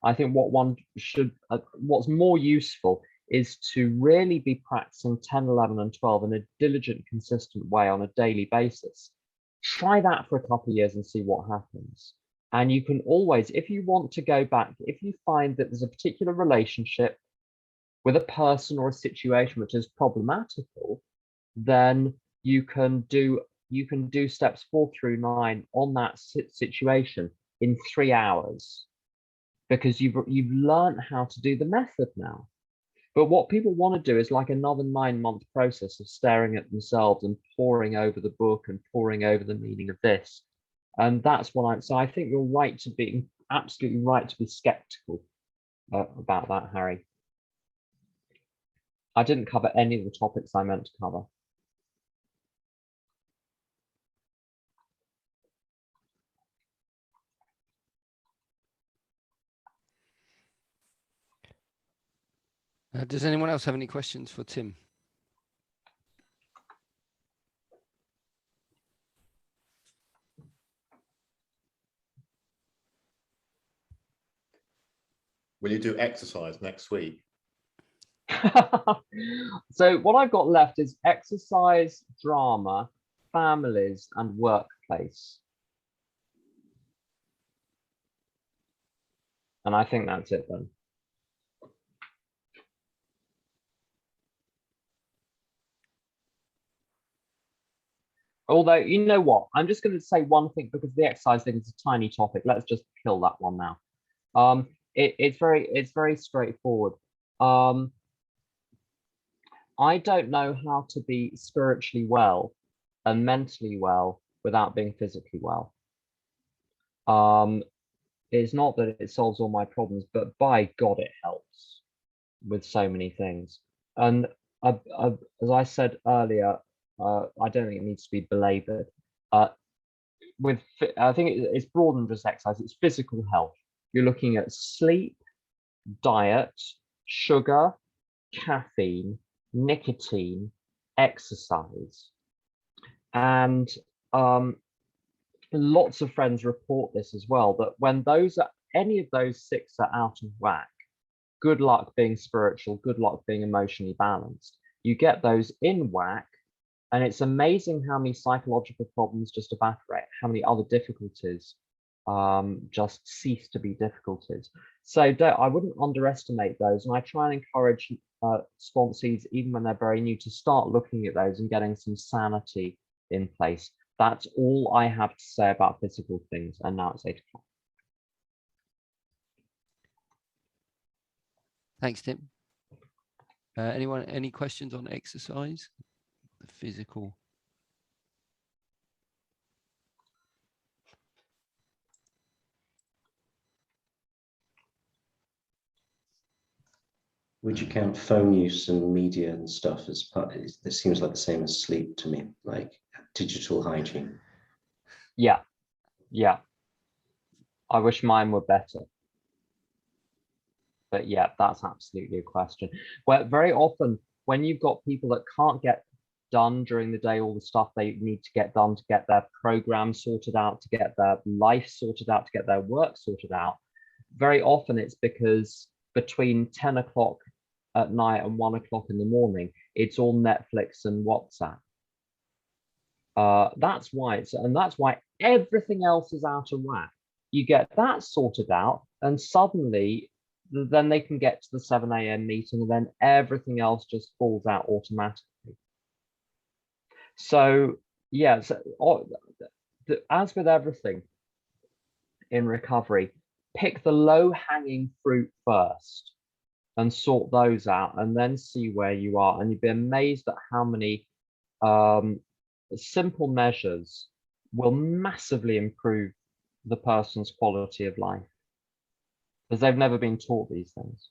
Speaker 2: I think what one should, what's more useful is to really be practicing 10, 11, and 12 in a diligent, consistent way on a daily basis. Try that for a couple of years and see what happens. And you can always, if you want to go back, if you find that there's a particular relationship with a person or a situation which is problematical, then you can do steps 4 through 9 on that situation in 3 hours, because you've learned how to do the method now. But what people want to do is like another 9-month process of staring at themselves and poring over the book and poring over the meaning of this. And that's what so I think you're right to be absolutely right to be skeptical about that, Harry. I didn't cover any of the topics I meant to cover.
Speaker 1: Does anyone else have any questions for Tim?
Speaker 5: Will you do exercise next week?
Speaker 2: So what I've got left is exercise, drama, families, and workplace. And I think that's it then. Although, you know what? I'm just going to say one thing because the exercise thing is a tiny topic. Let's just kill that one now. It's very straightforward. I don't know how to be spiritually well and mentally well without being physically well. It's not that it solves all my problems, but by God, it helps with so many things. And as I said earlier, I don't think it needs to be belabored. I think it's broader than just exercise. It's physical health. You're looking at sleep, diet, sugar, caffeine, nicotine, exercise, and lots of friends report this as well, that when any of those 6 are out of whack, good luck being spiritual, good luck being emotionally balanced. You get those in whack, And it's amazing how many psychological problems just evaporate, how many other difficulties just cease to be difficulties. So I wouldn't underestimate those. And I try and encourage sponsees, even when they're very new, to start looking at those and getting some sanity in place. That's all I have to say about physical things. And now it's 8 o'clock.
Speaker 1: Thanks, Tim. Anyone, any questions on exercise? The physical.
Speaker 6: Would you count phone use and media and stuff as part? This seems like the same as sleep to me, like digital hygiene.
Speaker 2: Yeah, yeah. I wish mine were better. But yeah, that's absolutely a question. Where very often when you've got people that can't get done during the day, all the stuff they need to get done to get their program sorted out, to get their life sorted out, to get their work sorted out, very often it's because between 10 o'clock at night and 1 o'clock in the morning, it's all Netflix and WhatsApp. That's why that's why everything else is out of whack. You get that sorted out, and suddenly then they can get to the 7 a.m. meeting, and then everything else just falls out automatically. So yeah, as with everything in recovery, pick the low-hanging fruit first and sort those out, and then see where you are. And you'd be amazed at how many simple measures will massively improve the person's quality of life, because they've never been taught these things.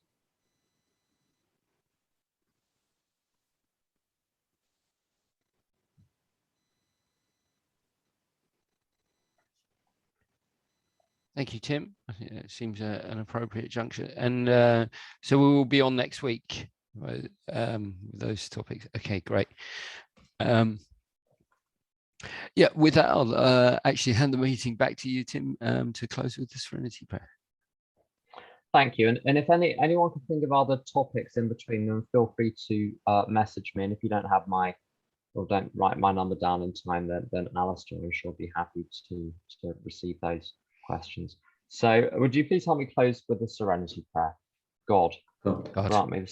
Speaker 1: Thank you, Tim. I think that seems an appropriate juncture. And so we will be on next week with those topics. Okay, great. Yeah, with that, I'll actually hand the meeting back to you, Tim, to close with the Serenity Prayer.
Speaker 2: Thank you. And if anyone can think of other topics in between them, feel free to message me. And if you don't have or don't write my number down in time, then Alistair, I'm sure, will be happy to receive those questions. So would you please help me close with the Serenity Prayer? God, grant me the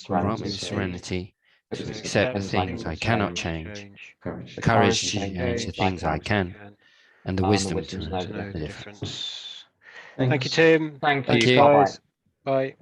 Speaker 1: serenity to accept the things I cannot change, the courage to change the things I can, and the wisdom to know the difference.
Speaker 3: Thank you, Tim.
Speaker 2: Thank
Speaker 3: Thanks,
Speaker 2: you.
Speaker 3: guys.
Speaker 2: Bye-bye.
Speaker 3: Bye.